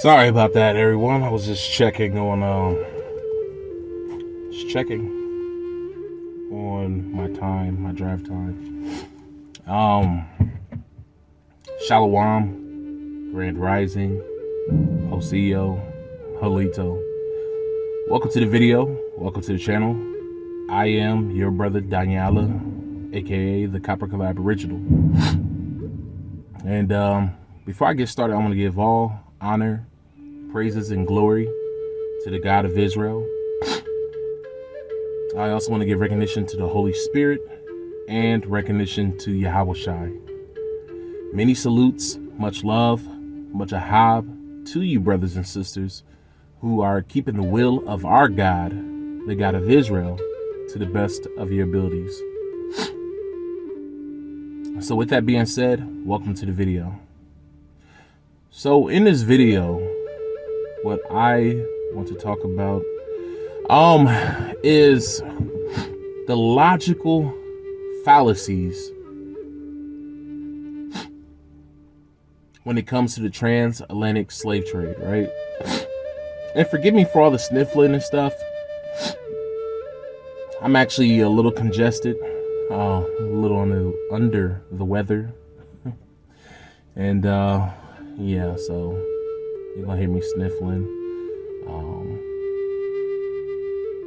Sorry about that, everyone. I was just checking on my time, my drive time. Um, Shalom, Grand Rising, Hoseo, Halito. Welcome to the video. Welcome to the channel. I am your brother Daniela, aka the Copper Collab Original. And before I get started, I want to give all honor, praises, and glory to the God of Israel. I also want to give recognition to the Holy Spirit and recognition to Yahweh Shai. Many salutes, much love, much ahab to you, brothers and sisters, who are keeping the will of our God, the God of Israel, to the best of your abilities. So with that being said, welcome to the video. So in this video, what I want to talk about is the logical fallacies when it comes to the transatlantic slave trade, right? And forgive me for all the sniffling and stuff. I'm actually a little congested, a little under the weather. And yeah, so you're gonna hear me sniffling.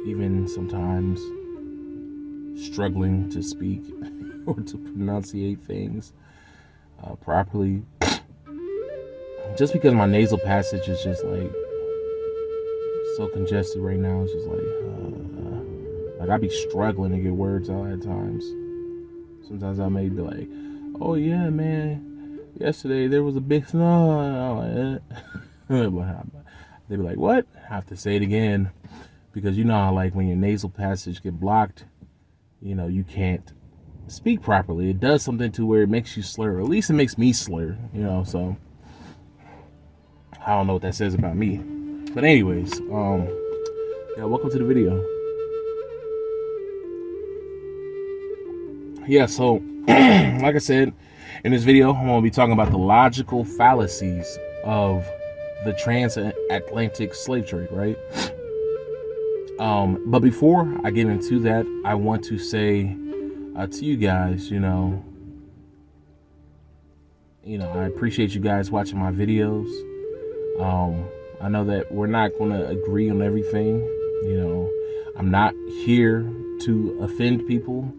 Even sometimes struggling to speak or to pronunciate things properly. Just because my nasal passage is just like so congested right now, it's just like I be struggling to get words out at times. Sometimes I may be like, "Oh yeah, man, yesterday there was a big snow." They be like, "What?" I have to say it again, because you know how like when your nasal passage get blocked, you know, you can't speak properly. It does something to where it makes you slur, or at least it makes me slur, you know. So I don't know what that says about me, but anyways, yeah, welcome to the video. Yeah, so like I said, in this video, I'm going to be talking about the logical fallacies of the transatlantic slave trade, right? But before I get into that, I want to say to you guys, you know, I appreciate you guys watching my videos. I know that we're not going to agree on everything. You know, I'm not here to offend people.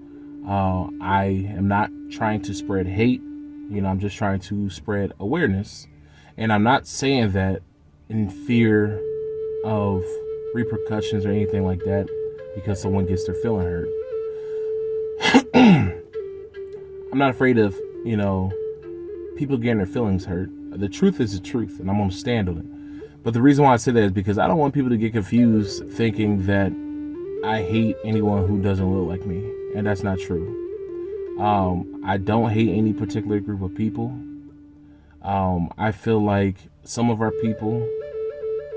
I am not trying to spread hate. You know, I'm just trying to spread awareness. And I'm not saying that in fear of repercussions or anything like that because someone gets their feeling hurt. I'm not afraid of, you know, people getting their feelings hurt. The truth is the truth, and I'm going to stand on it. But the reason why I say that is because I don't want people to get confused thinking that I hate anyone who doesn't look like me. And that's not true. I don't hate any particular group of people. I feel like some of our people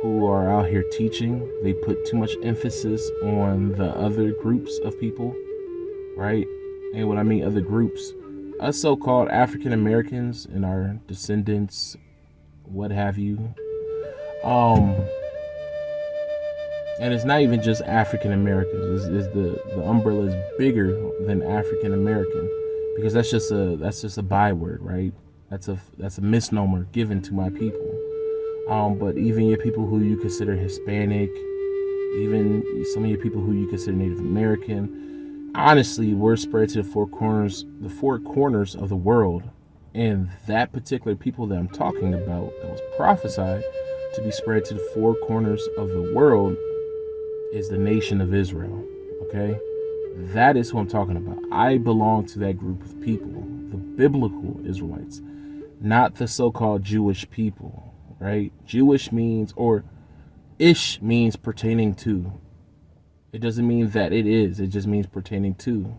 who are out here teaching, they put too much emphasis on the other groups of people, right? And when I mean other groups, us so-called African Americans and our descendants, what have you. And it's not even just African Americans. The umbrella is bigger than African American, because that's just a byword, right? That's a misnomer given to my people. But even your people who you consider Hispanic, even some of your people who you consider Native American, honestly, we're spread to the four corners of the world. And that particular people that I'm talking about, that was prophesied to be spread to the four corners of the world, is the nation of Israel. Okay, that is who I'm talking about. I belong to that group of people, the biblical Israelites, not the so-called Jewish people. Right? Jewish means, or ish means pertaining to. It doesn't mean that it is. It just means pertaining to.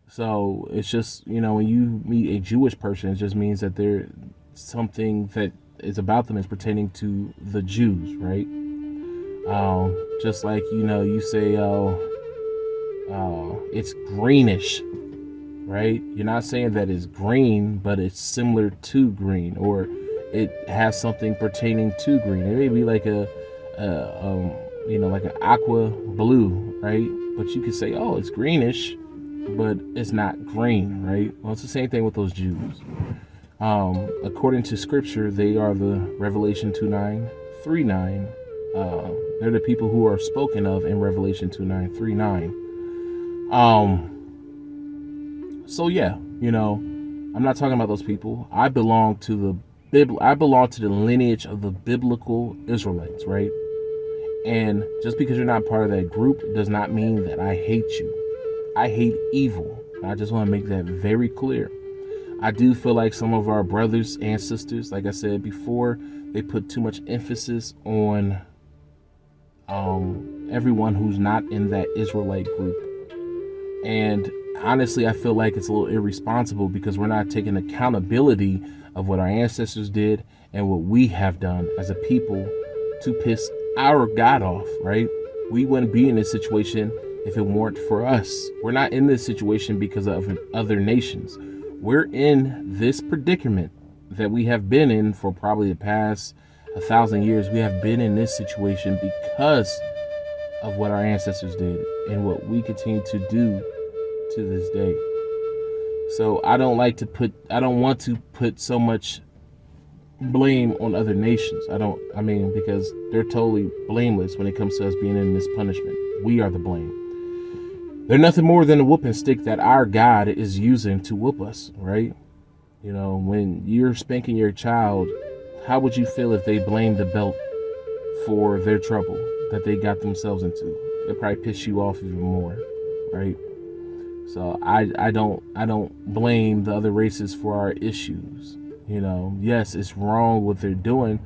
So it's just, you know, when you meet a Jewish person, it just means that they're something that is about them is pertaining to the Jews, right? Just like, you know, you say, it's greenish, right? You're not saying that it's green, but it's similar to green, or it has something pertaining to green. It may be like like an aqua blue, right? But you could say, oh, it's greenish, but it's not green, right? Well, it's the same thing with those Jews. According to scripture, they are the Revelation 2:9, 3:9. They're the people who are spoken of in Revelation 2:9, 3:9. So yeah, I'm not talking about those people. I belong to the lineage of the biblical Israelites, right? And just because you're not part of that group does not mean that I hate you. I hate evil. I just want to make that very clear. I do feel like some of our brothers and sisters, like I said before, they put too much emphasis on everyone who's not in that Israelite group. And honestly, I feel like it's a little irresponsible because we're not taking accountability of what our ancestors did and what we have done as a people to piss our God off, right? We wouldn't be in this situation if it weren't for us. We're not in this situation because of other nations. We're in this predicament that we have been in for probably the past 1,000 years. We have been in this situation because of what our ancestors did and what we continue to do to this day. So I don't want to put so much blame on other nations. Because they're totally blameless when it comes to us being in this punishment. We are the blame. They're nothing more than a whooping stick that our God is using to whoop us, right? When you're spanking your child, how would you feel if they blamed the belt for their trouble that they got themselves into? It'd probably piss you off even more, right? So I don't blame the other races for our issues. Yes, it's wrong what they're doing,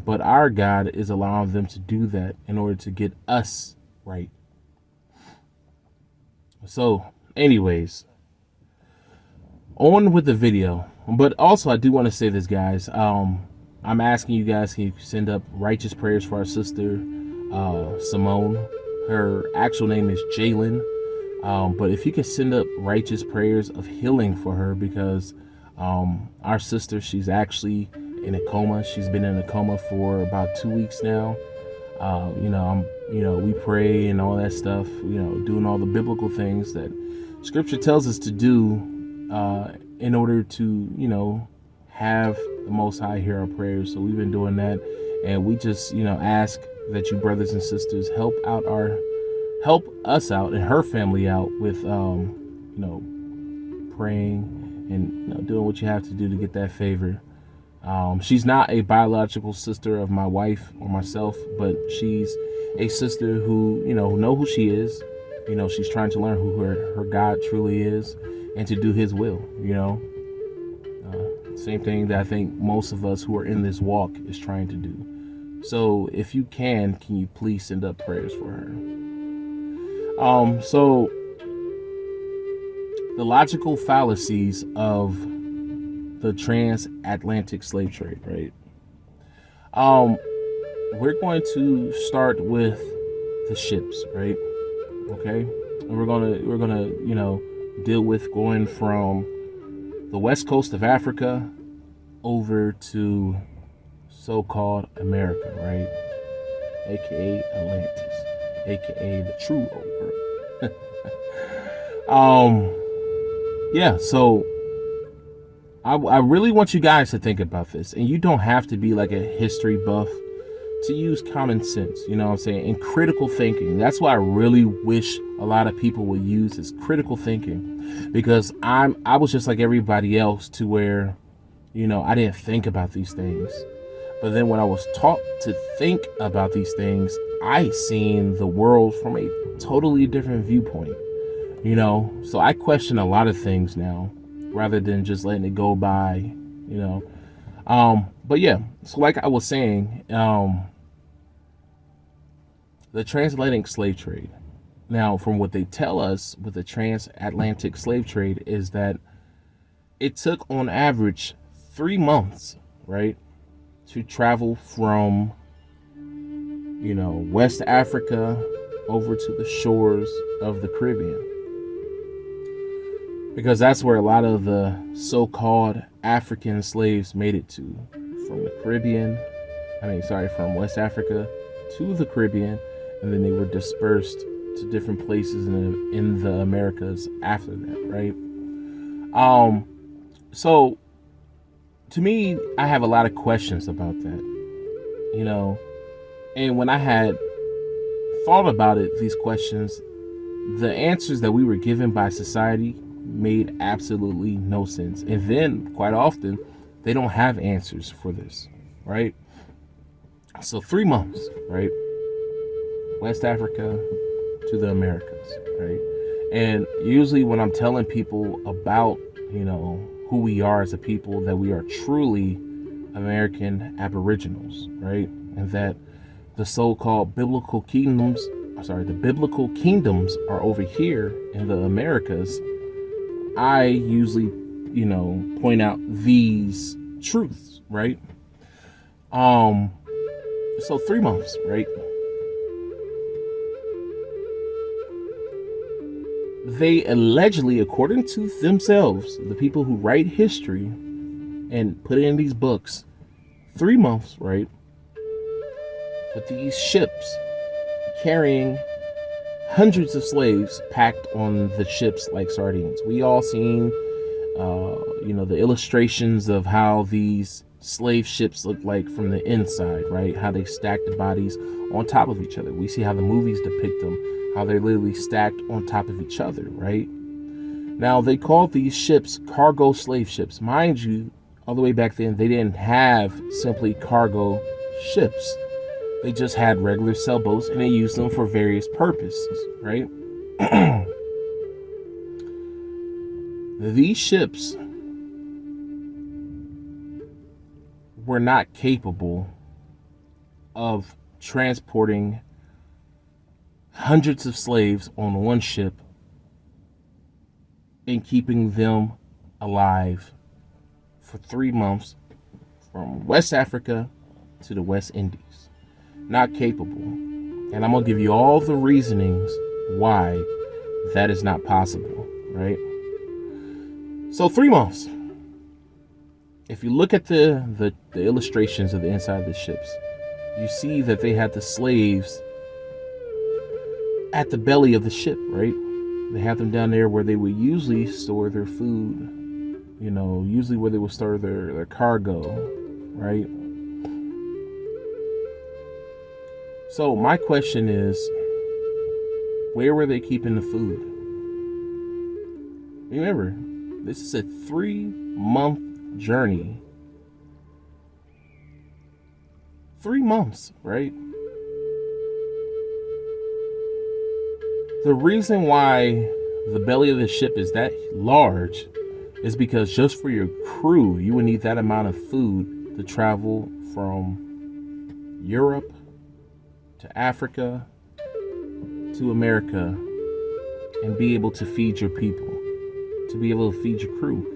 but our God is allowing them to do that in order to get us right. So, anyways, on with the video. But also, I do want to say this, guys. I'm asking you guys, can you send up righteous prayers for our sister, Simone? Her actual name is Jalen. But if you can send up righteous prayers of healing for her, because our sister, she's actually in a coma. She's been in a coma for about 2 weeks now. We pray and all that stuff, doing all the biblical things that scripture tells us to do in order to, have the Most High hear our prayers. So we've been doing that, and we just, ask that you brothers and sisters help us out and her family out with, praying and doing what you have to do to get that favor. She's not a biological sister of my wife or myself, but she's a sister who, know who she is. She's trying to learn who her God truly is and to do his will, Same thing that I think most of us who are in this walk is trying to do. So if you can you please send up prayers for her? So the logical fallacies of the transatlantic slave trade, right? We're going to start with the ships, right? Okay, and we're gonna deal with going from the west coast of Africa over to so-called America, right? AKA Atlantis, AKA the true old world. Yeah, so I really want you guys to think about this, and you don't have to be like a history buff to use common sense, you know what I'm saying, and critical thinking. That's what I really wish a lot of people would use, is critical thinking, because I was just like everybody else, to where, I didn't think about these things. But then when I was taught to think about these things, I seen the world from a totally different viewpoint, so I question a lot of things now, rather than just letting it go by, but yeah, so like I was saying, the transatlantic slave trade. Now, from what they tell us with the transatlantic slave trade, is that it took on average 3 months, right, to travel from, West Africa over to the shores of the Caribbean. Because that's where a lot of the so-called African slaves made it to, from the Caribbean. From West Africa to the Caribbean, and then they were dispersed to different places in the Americas after that, right? So to me, I have a lot of questions about that, and when I had thought about it, these questions, the answers that we were given by society made absolutely no sense. And then quite often they don't have answers for this, right? So 3 months, right? West Africa to the Americas, right? And usually when I'm telling people about, who we are as a people, that we are truly American Aboriginals, right? And that the so-called biblical kingdoms are over here in the Americas, I usually, point out these truths, right? So 3 months, right? They allegedly, according to themselves, the people who write history and put it in these books, 3 months, right? With these ships carrying hundreds of slaves packed on the ships like sardines. We all seen, the illustrations of how these slave ships look like from the inside, right? How they stack the bodies on top of each other. We see how the movies depict them, how they're literally stacked on top of each other, right? Now, they called these ships cargo slave ships. Mind you, all the way back then, they didn't have simply cargo ships. They just had regular sailboats, and they used them for various purposes, right? These ships were not capable of transporting hundreds of slaves on one ship and keeping them alive for 3 months from West Africa to the West Indies. Not capable. And I'm going to give you all the reasonings why that is not possible, right? So 3 months. If you look at the illustrations of the inside of the ships, you see that they had the slaves at the belly of the ship, right? They had them down there where they would usually store their food, usually where they would store their cargo, right? So my question is, where were they keeping the food? Remember, this is a 3-month journey. 3 months, right? The reason why the belly of the ship is that large is because just for your crew, you would need that amount of food to travel from Europe to Africa to America and be able to feed your people, to be able to feed your crew.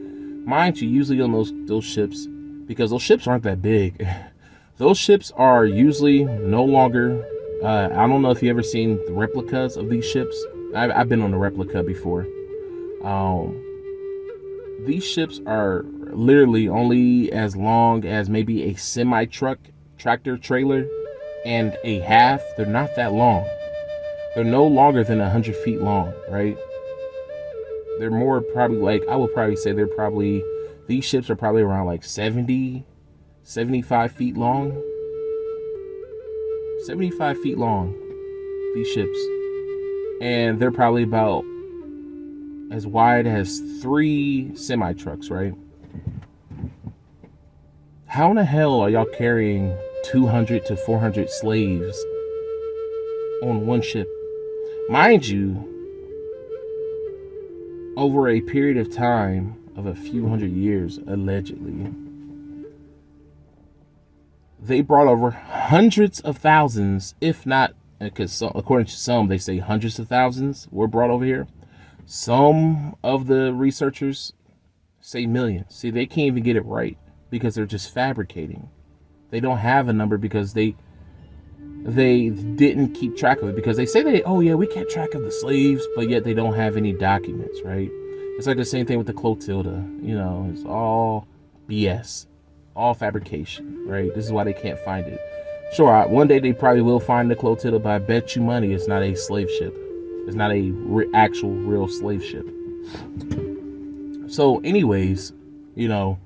Mind you, usually on those ships, because those ships aren't that big, those ships are usually no longer, I don't know if you ever seen the replicas of these ships. I've been on a replica before. These ships are literally only as long as maybe a tractor trailer and a half. They're not that long. They're no longer than 100 feet long, right? They're more probably I would probably say these ships are probably around like 70, 75 feet long. 75 feet long, these ships. And they're probably about as wide as 3 semi-trucks, right? How in the hell are y'all carrying 200 to 400 slaves on one ship? Mind you, over a period of time of a few hundred years, allegedly, they brought over hundreds of thousands, if not, because according to some, they say hundreds of thousands were brought over here. Some of the researchers say millions. See, they can't even get it right because they're just fabricating. They don't have a number because they didn't keep track of it, because they say we kept track of the slaves, but yet they don't have any documents, right? It's like the same thing with the Clotilda. It's all BS. All fabrication, right? This is why they can't find it. Sure, one day they probably will find the Clotilla, but I bet you money it's not a slave ship. It's not a actual real slave ship. So, anyways, you know,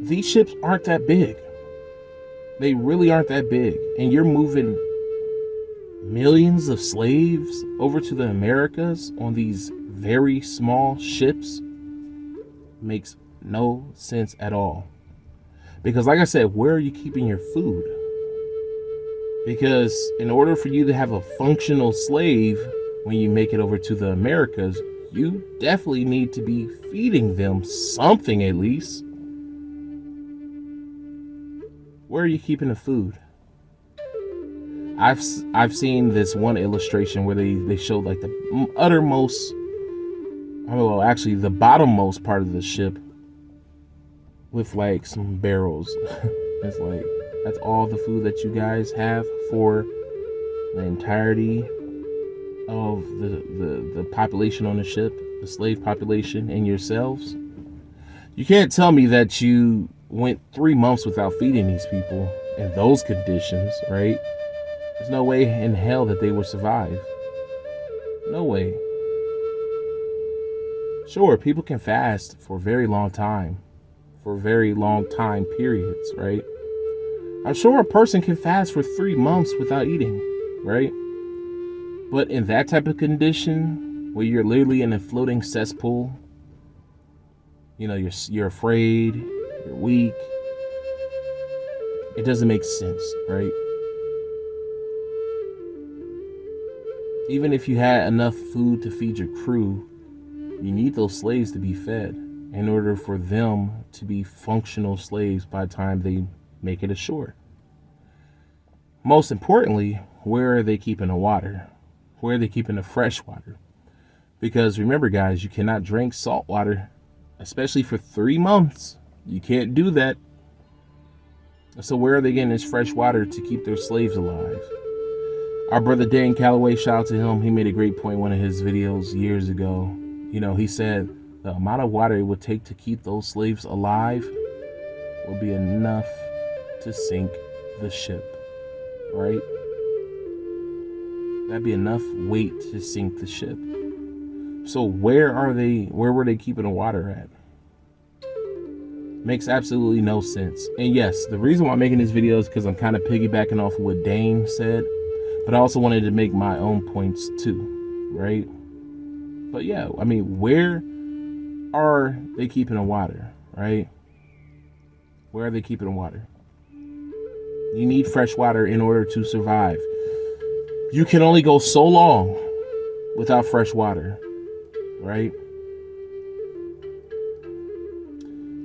these ships aren't that big. They really aren't that big. And you're moving millions of slaves over to the Americas on these very small ships. Makes no sense at all. Because like I said, where are you keeping your food? Because in order for you to have a functional slave when you make it over to the Americas, you definitely need to be feeding them something at least. Where are you keeping the food? I've seen this one illustration where they showed like the uttermost, well, actually the bottommost part of the ship with like some barrels. It's like, that's all the food that you guys have for the entirety of the population on the ship, the slave population, and yourselves. You can't tell me that you went 3 months without feeding these people in those conditions, right? There's no way in hell that they would survive. No way. Sure, people can fast for a very long time, for very long time periods, right? I'm sure a person can fast for 3 months without eating, right? But in that type of condition, where you're literally in a floating cesspool, you know, you're afraid, you're weak, it doesn't make sense, right? Even if you had enough food to feed your crew, you need those slaves to be fed in order for them to be functional slaves by the time they make it ashore. Most importantly, where are they keeping the water? Where are they keeping the fresh water? Because remember, guys, you cannot drink salt water, especially for 3 months. You can't do that. So where are they getting this fresh water to keep their slaves alive? Our brother Dan Calloway, shout out to him. He made a great point in one of his videos years ago. You know, he said the amount of water it would take to keep those slaves alive will be enough to sink the ship, right? That'd be enough weight to sink the ship. So where were they keeping the water at? Makes absolutely no sense. And yes, the reason why I'm making this video is because I'm kind of piggybacking off of what Dane said, but I also wanted to make my own points too, right? But yeah, I mean, where are they keeping the water, right? Where are they keeping the water? You need fresh water in order to survive. You can only go so long without fresh water, right?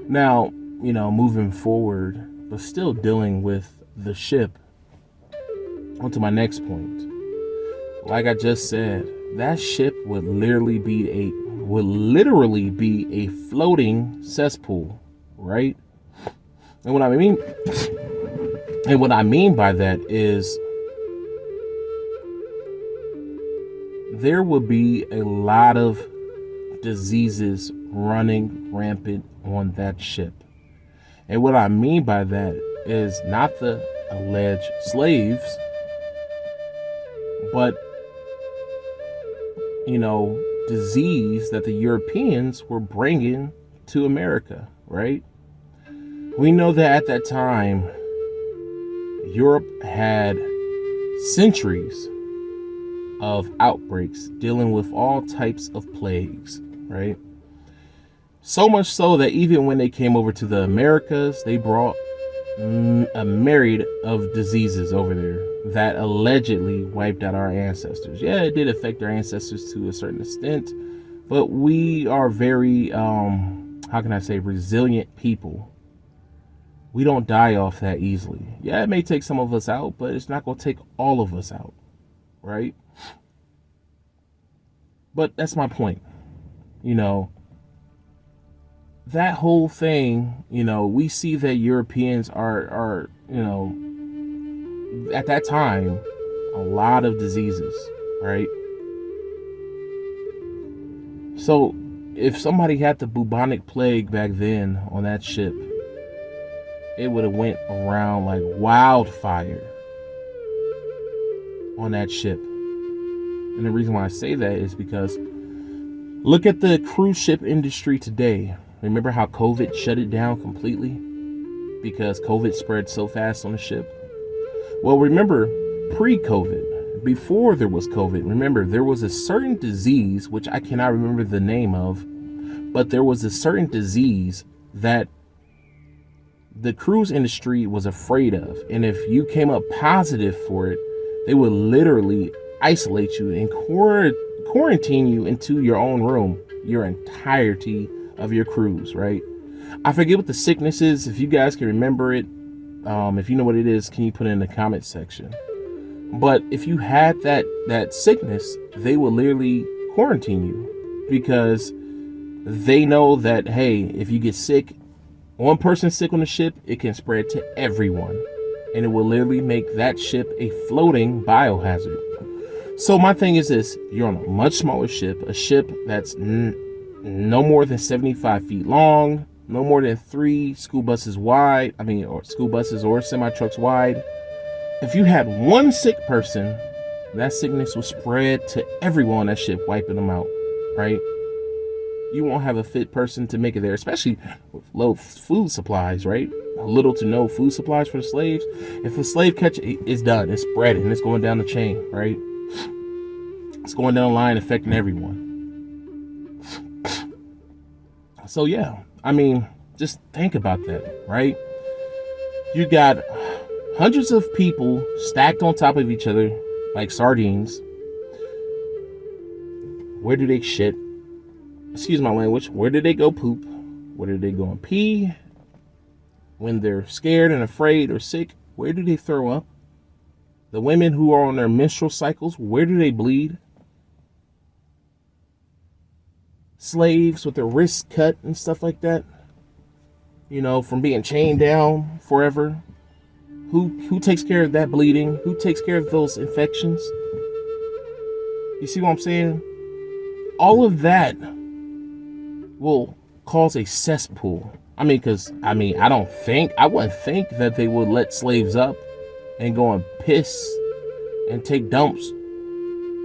Now, you know, moving forward, but still dealing with the ship. On to my next point. Like I just said, that ship would literally be a floating cesspool, right? And what I mean by that is there would be a lot of diseases running rampant on that ship. And what I mean by that is not the alleged slaves, but, you know, disease that the Europeans were bringing to America, right? We know that at that time, Europe had centuries of outbreaks dealing with all types of plagues, right? So much so that even when they came over to the Americas, they brought a myriad of diseases over there that allegedly wiped out our ancestors. Yeah, it did affect our ancestors to a certain extent, but we are very, how can I say, resilient people. We don't die off that easily. Yeah, it may take some of us out, but it's not going to take all of us out, right? But that's my point. You know, that whole thing, you know, we see that Europeans are, you know, at that time, a lot of diseases, right? So, if somebody had the bubonic plague back then on that ship, it would have went around like wildfire on that ship. And the reason why I say that is because look at the cruise ship industry today. Remember how COVID shut it down completely? Because COVID spread so fast on the ship. Well, remember pre-COVID, before there was COVID, remember there was a certain disease, which I cannot remember the name of, but there was a certain disease that the cruise industry was afraid of. And if you came up positive for it, they would literally isolate you and quarantine you into your own room, your entirety of your cruise, right? I forget what the sickness is. If you guys can remember it, if you know what it is, can you put it in the comment section? But if you had that sickness, they will literally quarantine you because they know that, hey, if you get sick, one person sick on the ship, it can spread to everyone, and it will literally make that ship a floating biohazard. So my thing is this: you're on a much smaller ship, a ship that's no more than 75 feet long, no more than 3 school buses wide. Or school buses or semi trucks wide. If you had one sick person, that sickness will spread to everyone on that ship, wiping them out, right? You won't have a fit person to make it there, especially with low food supplies, right? Little to no food supplies for the slaves. If a slave catch it, it's done. It's spreading. It's going down the chain, right? It's going down the line, affecting everyone. So yeah, just think about that, right? You got hundreds of people stacked on top of each other like sardines. Where do they shit? Excuse my language. Where do they go poop? Where do they go and pee? When they're scared and afraid or sick, where do they throw up? The women who are on their menstrual cycles, where do they bleed? Slaves with their wrists cut and stuff like that, from being chained down forever. Who takes care of that bleeding? Who takes care of those infections? You see what I'm saying? All of that will cause a cesspool. I wouldn't think that they would let slaves up and go and piss and take dumps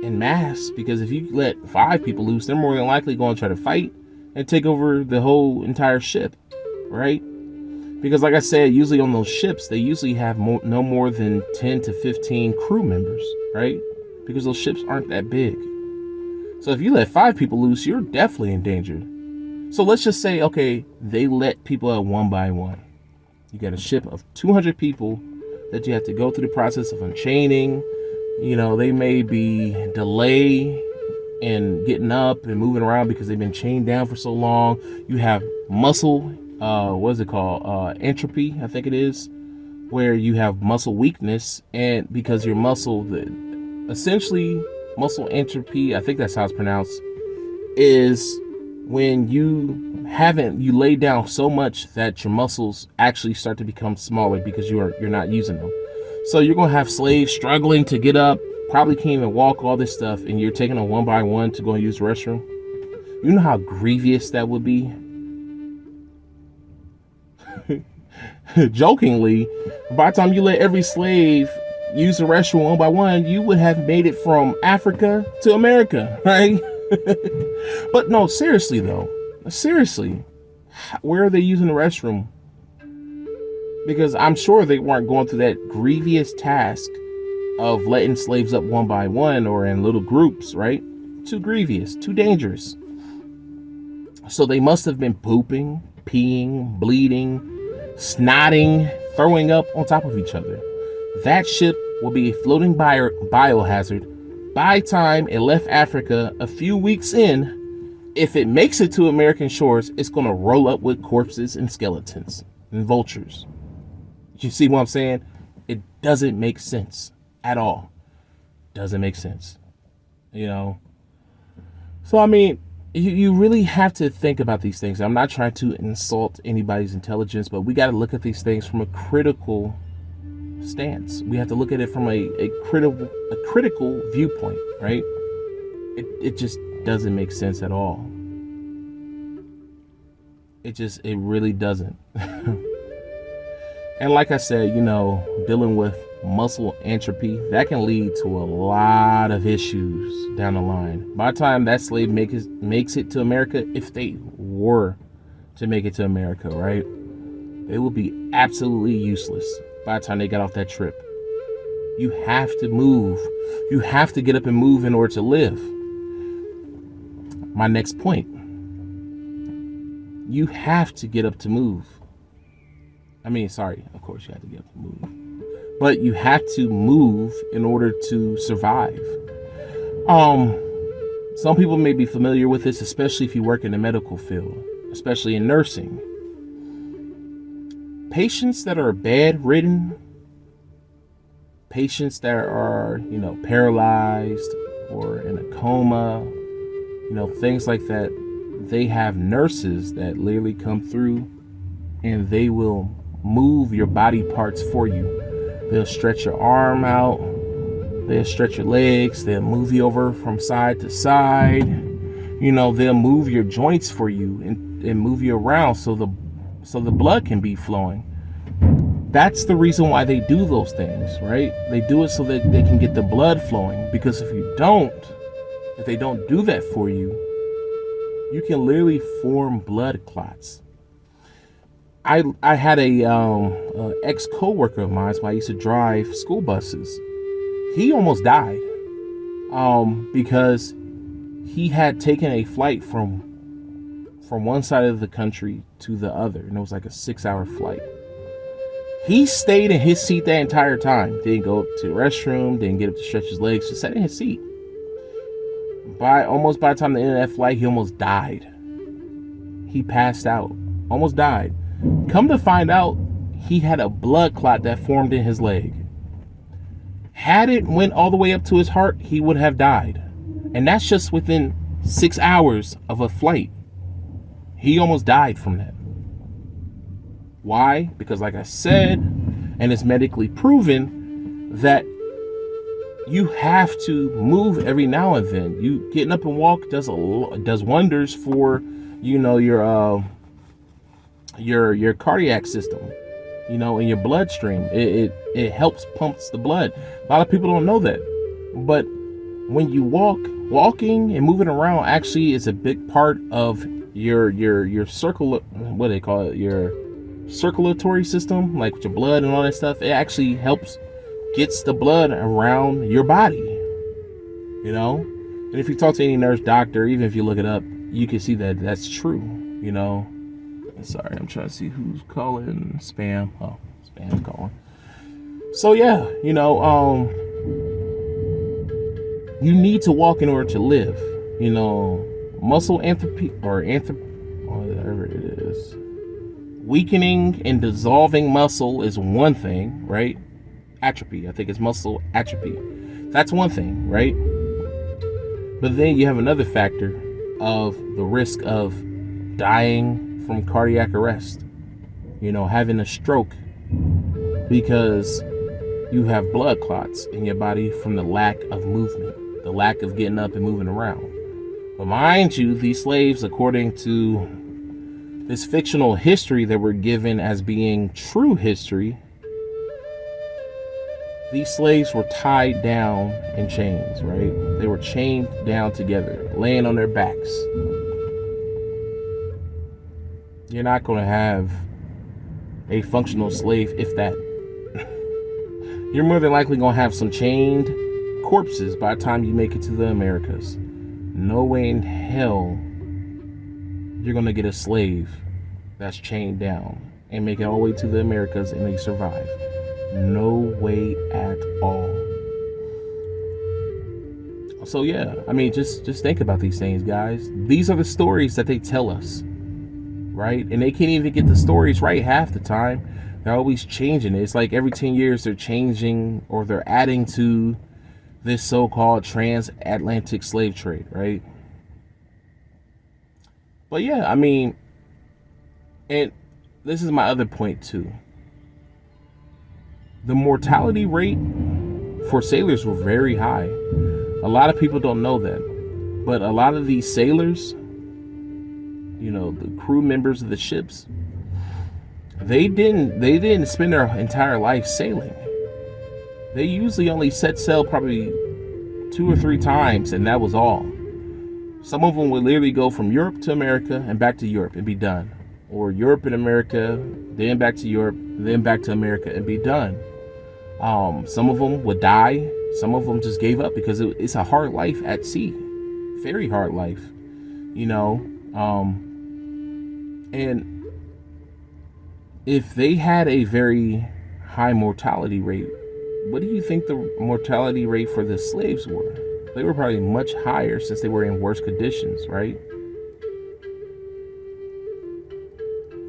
in mass, because if you let 5 people loose, they're more than likely going to try to fight and take over the whole entire ship, right? Because like I said, usually on those ships, they usually have no more than 10 to 15 crew members, right? Because those ships aren't that big. So if you let 5 people loose, you're definitely in danger. So let's just say, okay, they let people out one by one. You got a ship of 200 people that you have to go through the process of unchaining. They may be delayed in getting up and moving around because they've been chained down for so long. You have muscle, entropy, I think it is, where you have muscle weakness, and because your muscle, essentially muscle entropy, I think that's how it's pronounced, is when you lay down so much that your muscles actually start to become smaller because you're not using them. So you're going to have slaves struggling to get up, probably can't even walk, all this stuff, and you're taking them one by one to go and use the restroom. You know how grievous that would be? Jokingly, by the time you let every slave use the restroom one by one, you would have made it from Africa to America, right? But no, seriously though, where are they using the restroom? Because I'm sure they weren't going through that grievous task of letting slaves up one by one or in little groups, right? Too grievous, too dangerous. So they must have been pooping, peeing, bleeding, snotting, throwing up on top of each other. That ship will be a floating biohazard by the time it left Africa a few weeks in. If it makes it to American shores, it's going to roll up with corpses and skeletons and vultures. You see what I'm saying? It doesn't make sense at all. Doesn't make sense. So you really have to think about these things. I'm not trying to insult anybody's intelligence, but we got to look at these things from a critical stance. We have to look at it from a critical viewpoint, right? It just doesn't make sense at all. It really doesn't. And like I said, dealing with muscle atrophy, that can lead to a lot of issues down the line. By the time that slave makes it to America, if they were to make it to America, right, they will be absolutely useless by the time they got off that trip. You have to move. You have to get up and move in order to live. My next point. You have to get up to move. Of course you have to get up to move. But you have to move in order to survive. Some people may be familiar with this, especially if you work in the medical field, especially in nursing. Patients that are bedridden, patients that are, paralyzed or in a coma, things like that, they have nurses that literally come through and they will move your body parts for you. They'll stretch your arm out, they'll stretch your legs, they'll move you over from side to side, they'll move your joints for you and move you around so the blood can be flowing. That's the reason why they do those things, right? They do it so that they can get the blood flowing, because if they don't do that for you, you can literally form blood clots. I had a ex co-worker of mine when I used to drive school buses. He almost died because he had taken a flight from one side of the country to the other, and it was like a 6-hour flight. He stayed in his seat that entire time. Didn't go up to the restroom, didn't get up to stretch his legs, just sat in his seat. By the time the end of that flight, he almost died. He passed out, almost died. Come to find out, he had a blood clot that formed in his leg. Had it went all the way up to his heart, he would have died. And that's just within 6 hours of a flight. He almost died from that. Why? Because like I said, and it's medically proven, that you have to move every now and then. You getting up and walk does wonders for your cardiac system, and your bloodstream. It helps pumps the blood. A lot of people don't know that, but when you walking and moving around actually is a big part of your circulatory system, like with your blood and all that stuff. It actually gets the blood around your body, and if you talk to any nurse, doctor, even if you look it up, you can see that that's true. Sorry, I'm trying to see who's calling. Spam. Oh, spam's calling. So yeah, you need to walk in order to live. Muscle atrophy or whatever it is. Weakening and dissolving muscle is one thing, right? Atrophy, I think it's muscle atrophy. That's one thing, right? But then you have another factor of the risk of dying from cardiac arrest, having a stroke, because you have blood clots in your body from the lack of movement, the lack of getting up and moving around. But mind you, these slaves, according to this fictional history that we're given as being true history, these slaves were tied down in chains, right? They were chained down together, laying on their backs. You're not going to have a functional slave, if that. You're more than likely going to have some chained corpses by the time you make it to the Americas. No way in hell you're going to get a slave that's chained down and make it all the way to the Americas and they survive. No way at all. So yeah, just think about these things, guys. These are the stories that they tell us, right? And they can't even get the stories right half the time. They're always changing it. It's like every 10 years they're changing or they're adding to this so-called transatlantic slave trade, right? But yeah, and this is my other point too. The mortality rate for sailors were very high. A lot of people don't know that. But a lot of these sailors, the crew members of the ships, they didn't spend their entire life sailing. They usually only set sail probably 2 or 3 times, and that was all. Some of them would literally go from Europe to America and back to Europe and be done, or Europe and America, then back to Europe, then back to America and be done. Some of them would die. Some of them just gave up because it's a hard life at sea, very hard life, and if they had a very high mortality rate, what do you think the mortality rate for the slaves were? They were probably much higher since they were in worse conditions, right?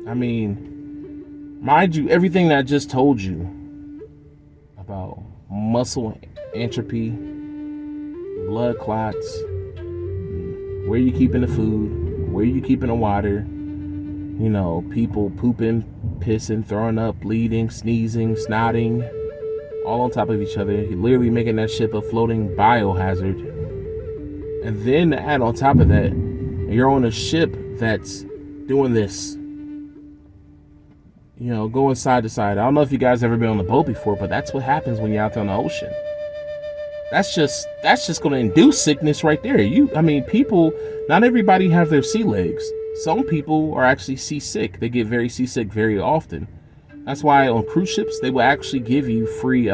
I mean, mind you, everything that I just told you about muscle atrophy, blood clots, where you keeping the food, where you keeping the water, people pooping, pissing, throwing up, bleeding, sneezing, snotting, all on top of each other. You're literally making that ship a floating biohazard. And then to add on top of that, you're on a ship that's doing this, going side to side. I don't know if you guys ever been on a boat before, but that's what happens when you're out there on the ocean. That's just going to induce sickness right there. People, not everybody have their sea legs. Some people are actually seasick. They get very seasick very often. That's why on cruise ships, they will actually give you free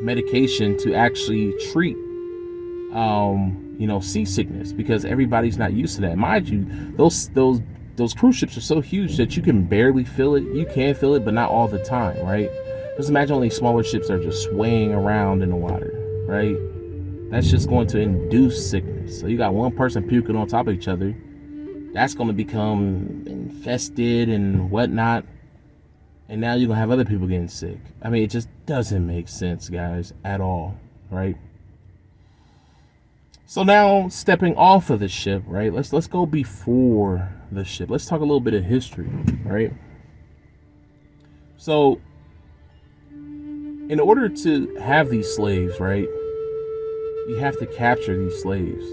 medication to actually treat, seasickness, because everybody's not used to that. Mind you, those cruise ships are so huge that you can barely feel it. You can feel it, but not all the time, right? Just imagine all these smaller ships that are just swaying around in the water, right? That's just going to induce sickness. So you got one person puking on top of each other. That's going to become infested and whatnot. And now you're going to have other people getting sick. It just doesn't make sense, guys, at all, right? So now, stepping off of the ship, right? Let's go before the ship. Let's talk a little bit of history, right? So, in order to have these slaves, right, you have to capture these slaves.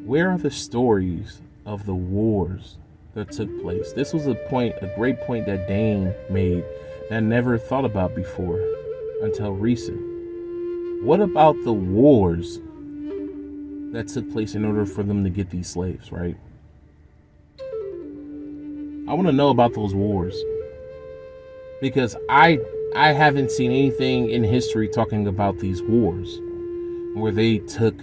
Where are the stories of the wars that took place? This was a great point that Dane made that I never thought about before until recent. What about the wars that took place in order for them to get these slaves, right? I want to know about those wars, because I haven't seen anything in history talking about these wars where they took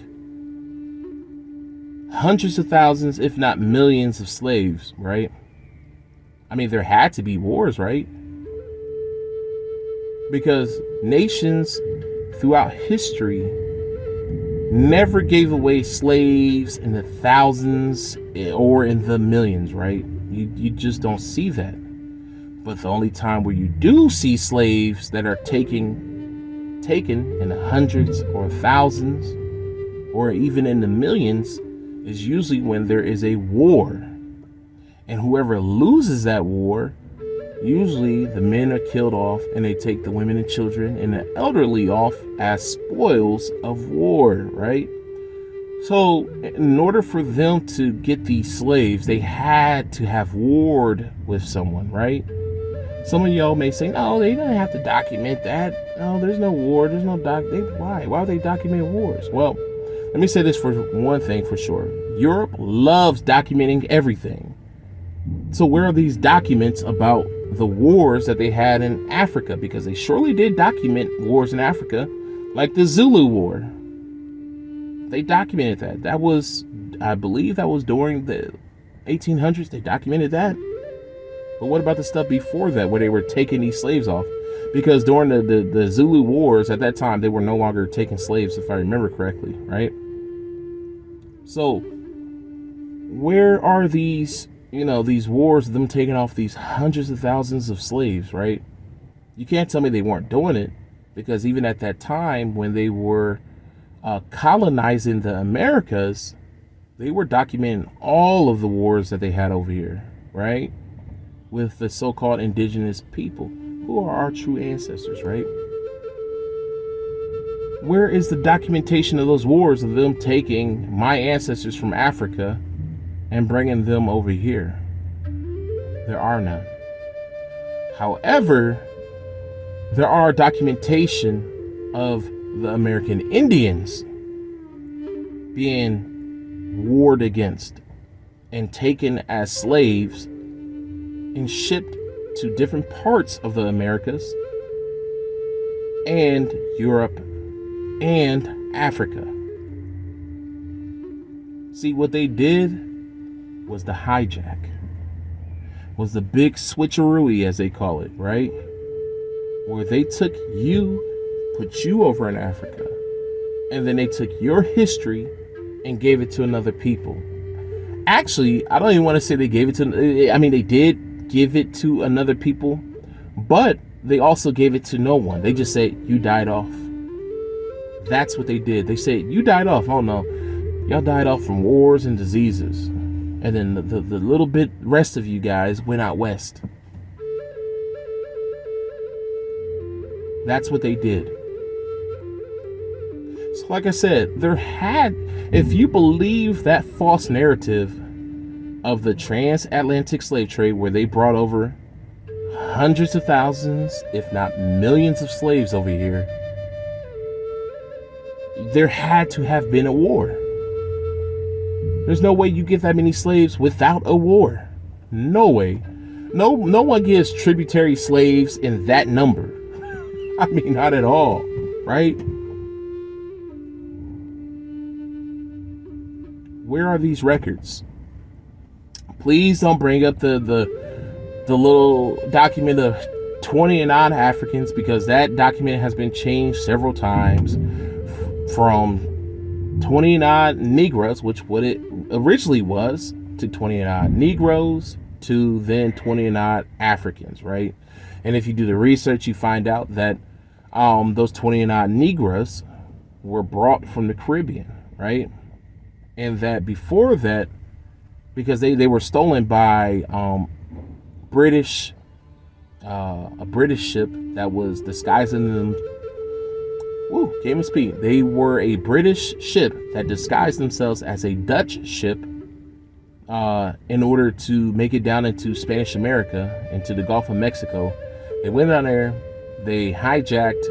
hundreds of thousands, if not millions, of slaves, right? There had to be wars, right? Because nations throughout history never gave away slaves in the thousands or in the millions, right? You just don't see that. But the only time where you do see slaves that are taken in the hundreds or thousands or even in the millions is usually when there is a war. And whoever loses that war, usually the men are killed off, and they take the women and children and the elderly off as spoils of war, right? So in order for them to get these slaves, they had to have warred with someone, right? Some of y'all may say, no, they didn't have to document that. No, there's no war. There's no why? Why would they document wars? Well, let me say this for one thing for sure. Europe loves documenting everything. So where are these documents about the wars that they had in Africa? Because they surely did document wars in Africa, like the Zulu War. They documented that. That was, I believe that was during the 1800s. They documented that. But what about the stuff before that, where they were taking these slaves off? Because during the Zulu Wars at that time, they were no longer taking slaves, if I remember correctly, right? So where are these, these wars, them taking off these hundreds of thousands of slaves, right? You can't tell me they weren't doing it, because even at that time when they were colonizing the Americas, they were documenting all of the wars that they had over here, right? With the so-called indigenous people, who are our true ancestors, right? Where is the documentation of those wars, of them taking my ancestors from Africa and bringing them over here? There are none. However, there are documentation of the American Indians being warred against and taken as slaves and shipped to different parts of the Americas and Europe and Africa. See, what they did was the hijack, was the big switcheroo, as they call it, right? Where they took you, put you over in Africa, and then they took your history and gave it to another people. Actually, I don't even want to say they gave it to, I mean, they did give it to another people, but they also gave it to no one. They just said, you died off. That's what they did. They said, you died off. Oh no, y'all died off from wars and diseases. And then the little bit rest of you guys went out west. That's what they did. So like I said, if you believe that false narrative of the transatlantic slave trade, where they brought over hundreds of thousands, if not millions of slaves over here, there had to have been a war. There's no way you get that many slaves without a war. No way. No one gives tributary slaves in that number. I mean, not at all, right? Where are these records? Please don't bring up the little document of 29 Africans, because that document has been changed several times from 29 Negroes, which what it originally was, to 29 Negroes, to then 29 Africans, right? And if you do the research, you find out that those 29 Negroes were brought from the Caribbean, right? And that before that, because they were stolen by a British ship that was disguising them. Woo, can't even speak. They were a British ship that disguised themselves as a Dutch ship in order to make it down into Spanish America, into the Gulf of Mexico. They went down there, they hijacked,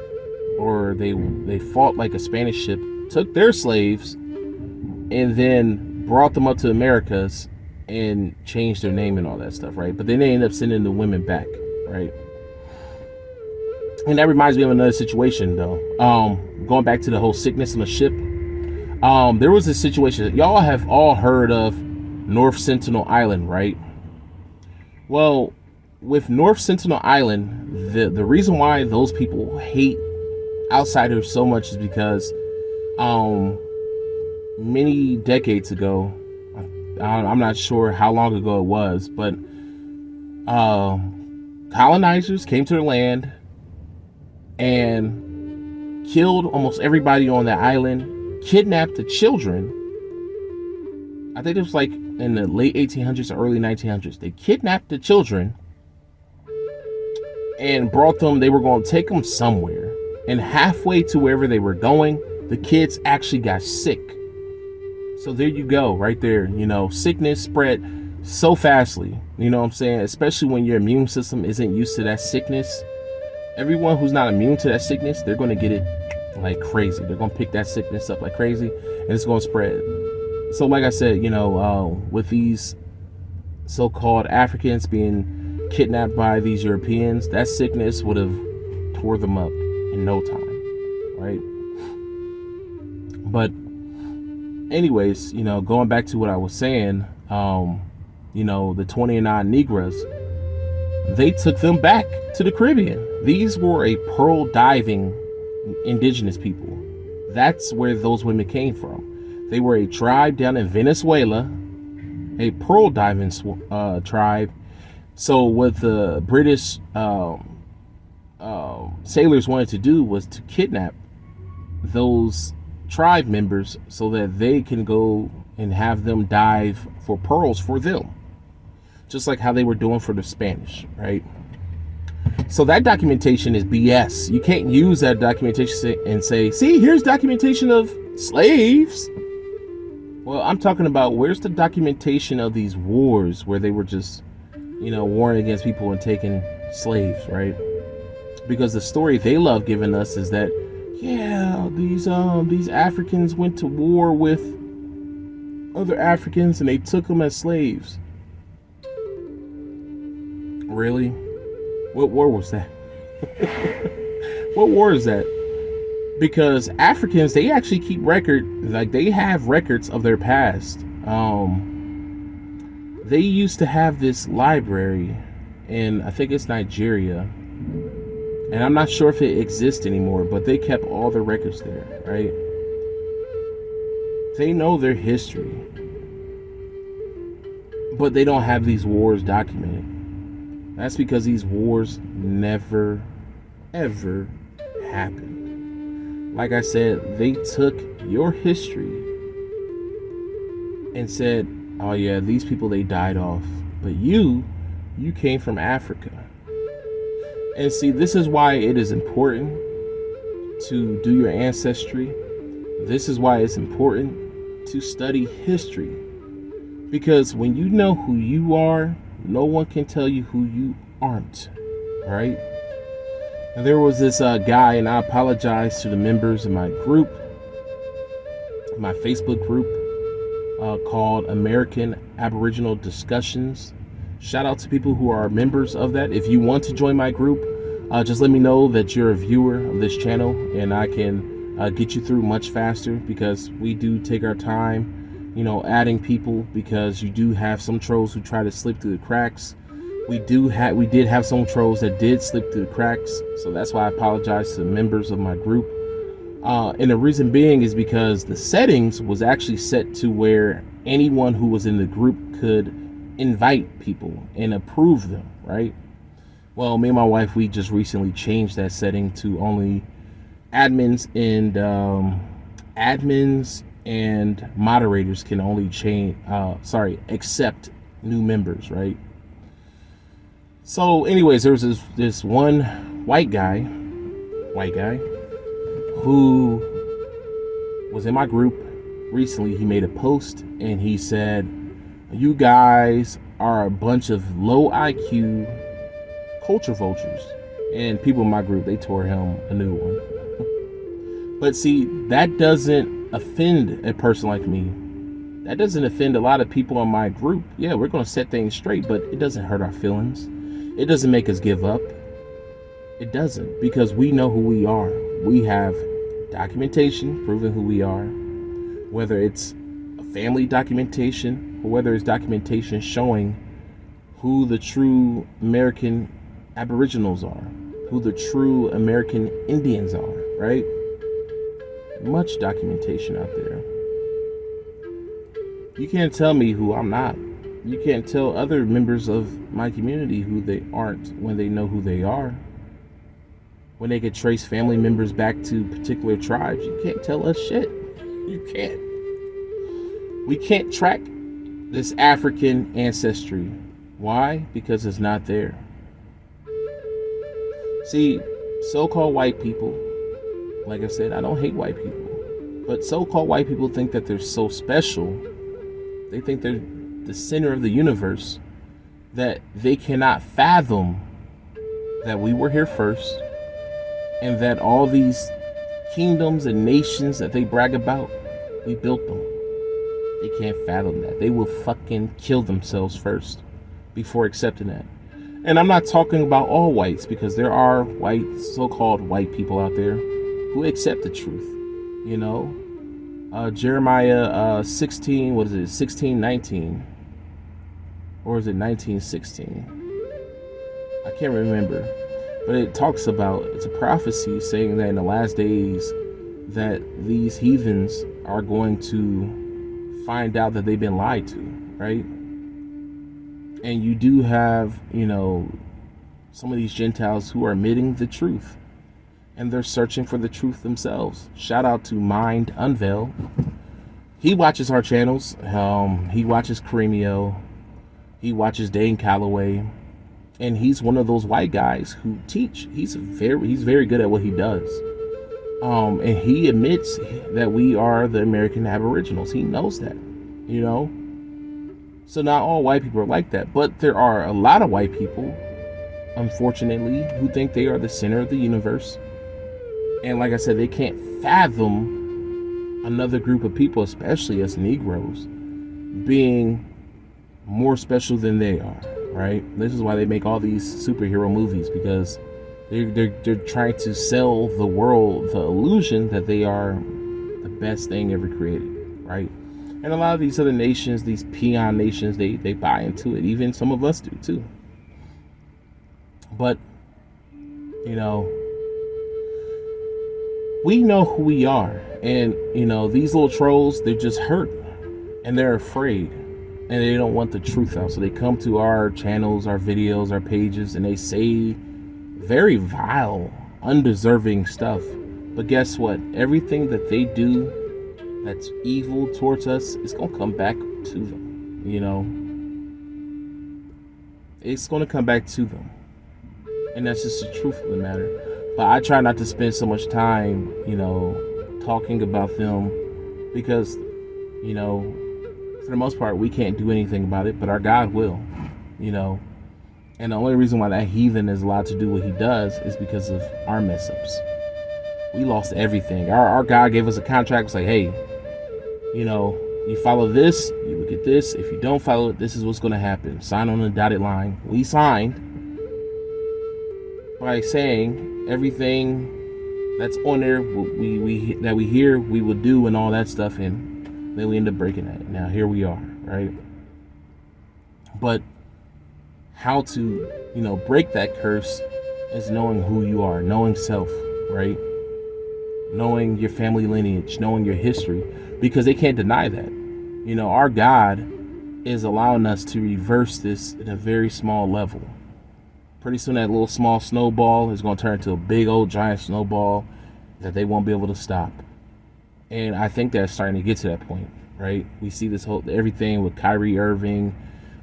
or they fought like a Spanish ship, took their slaves, and then brought them up to Americas and changed their name and all that stuff, right? But then they ended up sending the women back, right? And that reminds me of another situation, though. Going back to the whole sickness on the ship. There was a situation. Y'all have all heard of North Sentinel Island, right? Well, with North Sentinel Island, the reason why those people hate outsiders so much is because many decades ago, I'm not sure how long ago it was, but colonizers came to the land and killed almost everybody on that island, kidnapped the children. I think it was like in the late 1800s or early 1900s. They kidnapped the children and brought them. They were going to take them somewhere, and halfway to wherever they were going, the kids actually got sick. So there you go, right there. You know, sickness spread so fastly, you know what I'm saying? Especially when your immune system isn't used to that sickness. Everyone who's not immune to that sickness, they're going to get it like crazy. They're going to pick that sickness up like crazy, and it's going to spread. So like I said, you know, with these so-called Africans being kidnapped by these Europeans, that sickness would have tore them up in no time, right? But anyways, you know, going back to what I was saying, you know, the 29 Negroes, they took them back to the Caribbean. These were a pearl diving indigenous people. That's where those women came from. They were a tribe down in Venezuela, a pearl diving tribe. So what the British sailors wanted to do was to kidnap those tribe members so that they can go and have them dive for pearls for them, just like how they were doing for the Spanish, right? So that documentation is BS. You can't use that documentation and say, see, here's documentation of slaves. Well, I'm talking about, where's the documentation of these wars where they were just, warring against people and taking slaves, right? Because the story they love giving us is that, yeah, these Africans went to war with other Africans and they took them as slaves. Really? What war was that? What war is that? Because Africans, they actually keep they have records of their past. They used to have this library in, I think it's Nigeria, and I'm not sure if it exists anymore, but they kept all the records there, right? They know their history, but they don't have these wars documented. That's because these wars never, ever happened. Like I said, they took your history and said, oh yeah, these people, they died off. But you came from Africa. And see, this is why it is important to do your ancestry. This is why it's important to study history. Because when you know who you are, no one can tell you who you aren't, right? And there was this guy, and I apologize to the members of my group, my Facebook group, called American Aboriginal Discussions. Shout out to people who are members of that. If you want to join my group, just let me know that you're a viewer of this channel, and I can get you through much faster, because we do take our time, adding people, because you do have some trolls who try to slip through the cracks. We did have some trolls that did slip through the cracks, so that's why I apologize to the members of my group. And the reason being is because the settings was actually set to where anyone who was in the group could invite people and approve them, right? Well, me and my wife, we just recently changed that setting to only admins and moderators can only accept new members, right? So anyways, there was this one white guy who was in my group recently. He made a post and he said, you guys are a bunch of low IQ culture vultures. And people in my group, they tore him a new one. But see, that doesn't offend a person like me. That doesn't offend a lot of people in my group. Yeah, we're going to set things straight, but it doesn't hurt our feelings. It doesn't make us give up. It doesn't, because we know who we are. We have documentation proving who we are, whether it's a family documentation or whether it's documentation showing who the true American Aboriginals are, who the true American Indians are, right? Much documentation out there. You can't tell me who I'm not. You can't tell other members of my community who they aren't when they know who they are. When they could trace family members back to particular tribes, you can't tell us shit. You can't. We can't track this African ancestry. Why? Because it's not there. See, so-called white people, like I said, I don't hate white people, but so-called white people think that they're so special. They think they're the center of the universe, that they cannot fathom that we were here first, and that all these kingdoms and nations that they brag about, we built them. They can't fathom that. They will fucking kill themselves first before accepting that. And I'm not talking about all whites, because there are white, so-called white people out there who accept the truth. Jeremiah 16, what is it, 16:19? Or is it 19:16? I can't remember. But it talks about, it's a prophecy saying that in the last days that these heathens are going to find out that they've been lied to, right? And you do have, some of these Gentiles who are admitting the truth, and they're searching for the truth themselves. Shout out to Mind Unveil. He watches our channels. He watches Colonial. He watches Dane Calloway. And he's one of those white guys who teach. He's very good at what he does. And he admits that we are the American Aboriginals. He knows that, you know. So not all white people are like that, but there are a lot of white people, unfortunately, who think they are the center of the universe. And like I said, they can't fathom another group of people, especially us Negroes, being more special than they are, right? This is why they make all these superhero movies, because they're trying to sell the world the illusion that they are the best thing ever created, right? And a lot of these other nations, these peon nations, they buy into it. Even some of us do too. But, you know, we know who we are. And, you know, these little trolls, they're just hurt. And they're afraid. And they don't want the truth out. So they come to our channels, our videos, our pages, and they say very vile, undeserving stuff. But guess what? Everything that they do that's evil towards us is going to come back to them, you know. It's going to come back to them. And that's just the truth of the matter. But I try not to spend so much time, you know, talking about them, because, you know, for the most part, we can't do anything about it, but our God will, you know. And the only reason why that heathen is allowed to do what he does is because of our mess ups. We lost everything. Our God gave us a contract. It's like, hey, you know, you follow this, you will get this. If you don't follow it, this is what's going to happen. Sign on the dotted line. We signed by saying everything that's on there that we hear, we will do, and all that stuff, and then we end up breaking that. Now here we are, right? But how to, you know, break that curse is knowing who you are, knowing self, right? Knowing your family lineage, knowing your history, because they can't deny that. You know, our God is allowing us to reverse this at a very small level. Pretty soon that little small snowball is going to turn into a big old giant snowball that they won't be able to stop. And I think they're starting to get to that point, right? We see this whole everything with Kyrie Irving,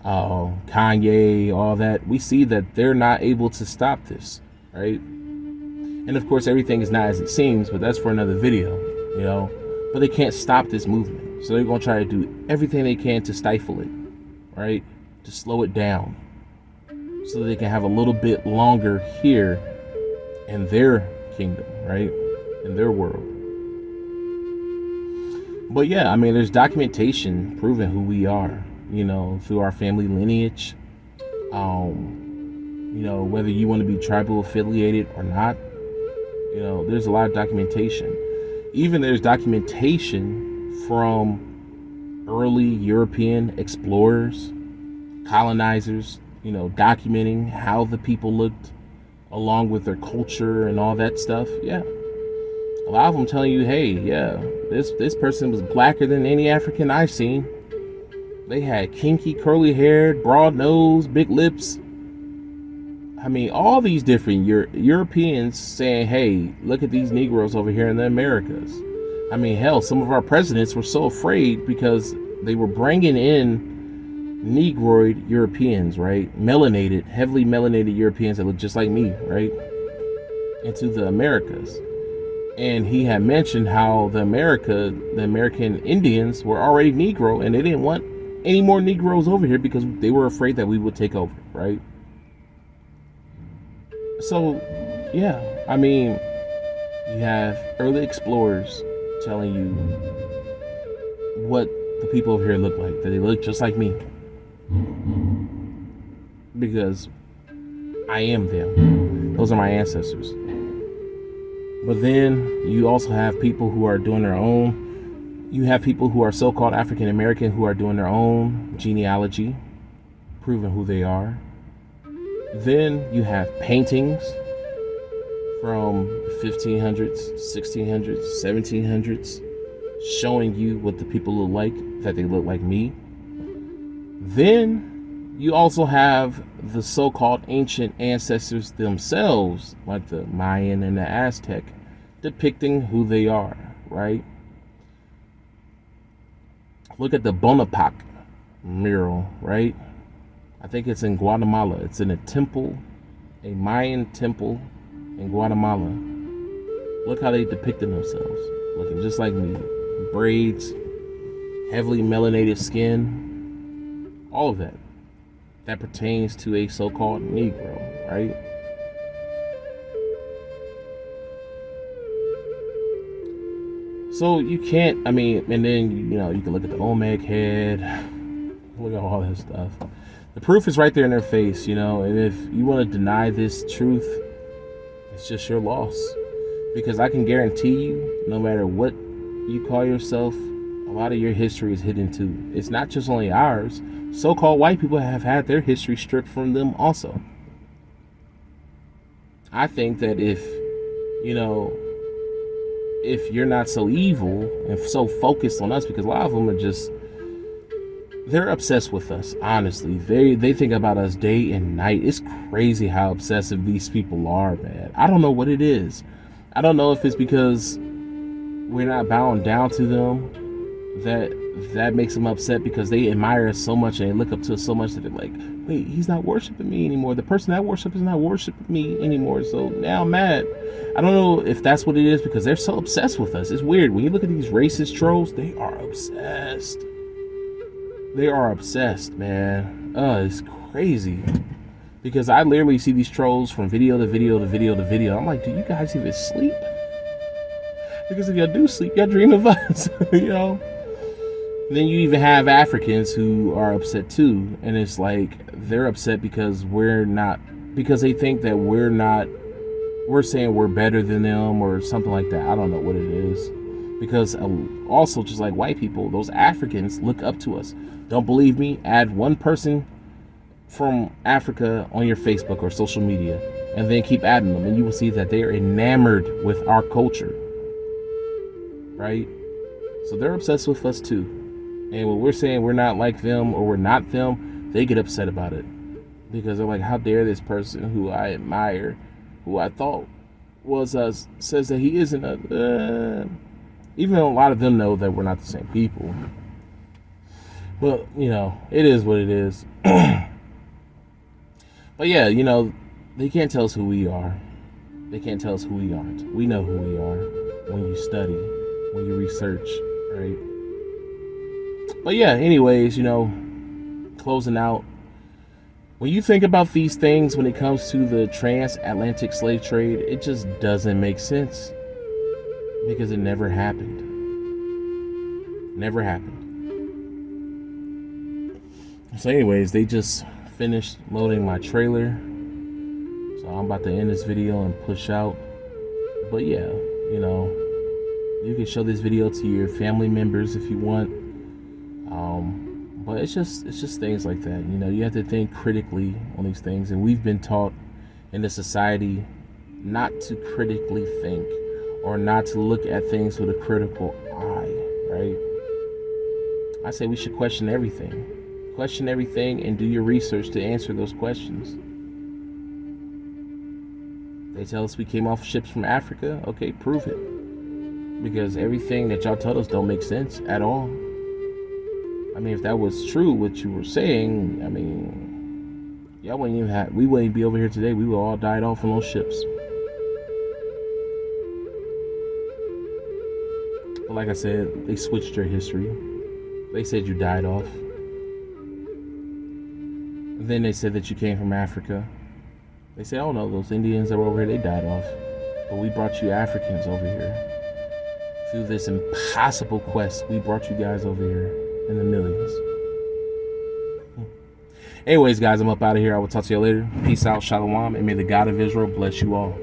Kanye, all that. We see that they're not able to stop this, right? And of course, everything is not as it seems, but that's for another video, you know. But they can't stop this movement. So they're going to try to do everything they can to stifle it, right? To slow it down, so that they can have a little bit longer here in their kingdom, right? In their world. But yeah, I mean, there's documentation proving who we are, you know, through our family lineage. You know, whether you want to be tribal affiliated or not, you know, there's a lot of documentation. Even there's documentation from early European explorers, colonizers, you know, documenting how the people looked along with their culture and all that stuff. Yeah. A lot of them telling you, hey, yeah, this person was blacker than any African I've seen. They had kinky, curly hair, broad nose, big lips. I mean, all these different Europeans saying, hey, look at these Negroes over here in the Americas. I mean, hell, some of our presidents were so afraid because they were bringing in Negroid Europeans, right? Heavily melanated Europeans that look just like me, right? Into the Americas. And he had mentioned how the American Indians were already Negro, and they didn't want any more Negroes over here because they were afraid that we would take over, right? So, yeah, I mean, you have early explorers telling you what the people over here look like, that they look just like me. Because I am them. Those are my ancestors. But then you also have people who are doing their own. You have people who are so-called African American who are doing their own genealogy, proving who they are. Then you have paintings from 1500s, 1600s, 1700s showing you what the people look like, that they look like me. Then you also have the so-called ancient ancestors themselves, like the Mayan and the Aztec, depicting who they are, right? Look at the Bonaparte mural, right? I think it's in Guatemala. It's in a temple, a Mayan temple in Guatemala. Look how they depicted themselves, looking just like me. Braids, heavily melanated skin, all of that. That pertains to a so-called Negro, right? So you can't, and then, you can look at the Olmec head, look at all that stuff. The proof is right there in their face, and if you want to deny this truth, it's just your loss. Because I can guarantee you, no matter what you call yourself, a lot of your history is hidden too. It's not just only ours. So-called white people have had their history stripped from them also. I think that if you're not so evil and so focused on us, because a lot of them are they're obsessed with us, honestly. They think about us day and night. It's crazy how obsessive these people are, man. I don't know what it is. I don't know if it's because we're not bowing down to them that makes them upset, because they admire us so much and they look up to us so much that they're like, wait, he's not worshiping me anymore. The person I worship is not worshiping me anymore. So now I'm mad. I don't know if that's what it is, because they're so obsessed with us. It's weird. When you look at these racist trolls, they are obsessed. They are obsessed, man. It's crazy. Because I literally see these trolls from video to video to video to video. I'm like, do you guys even sleep? Because if y'all do sleep, y'all dream of us, Then you even have Africans who are upset too. And it's like, they're upset because because they think that we're saying we're better than them or something like that. I don't know what it is. Because also, just like white people, those Africans look up to us. Don't believe me? Add one person from Africa on your Facebook or social media, and then keep adding them, and you will see that they are enamored with our culture, right? So they're obsessed with us too. And when we're saying we're not like them or we're not them, they get upset about it, because they're like, how dare this person who I admire, who I thought was us, says that he isn't even though a lot of them know that we're not the same people. But it is what it is. But yeah, they can't tell us who we are. They can't tell us who we aren't. We know who we are when you study, when you research, right? But yeah, anyways, closing out. When you think about these things, when it comes to the transatlantic slave trade, it just doesn't make sense. Because it never happened. Never happened. So anyways, they just finished loading my trailer, so I'm about to end this video and push out. But yeah, you can show this video to your family members if you want, but it's just things like that. You have to think critically on these things, and we've been taught in this society not to critically think or not to look at things with a critical eye, right? I say we should question everything. Question everything and do your research to answer those questions. They tell us we came off ships from Africa. Okay, prove it. Because everything that y'all tell us don't make sense at all. If that was true, what you were saying, y'all we wouldn't be over here today. We would all died off on those ships. But like I said, they switched your history. They said you died off. And then they said that you came from Africa. They said, oh no, those Indians that were over here, they died off. But we brought you Africans over here. Through this impossible quest, we brought you guys over here in the millions. Anyways, guys, I'm up out of here. I will talk to you later. Peace out, shalom, and may the God of Israel bless you all.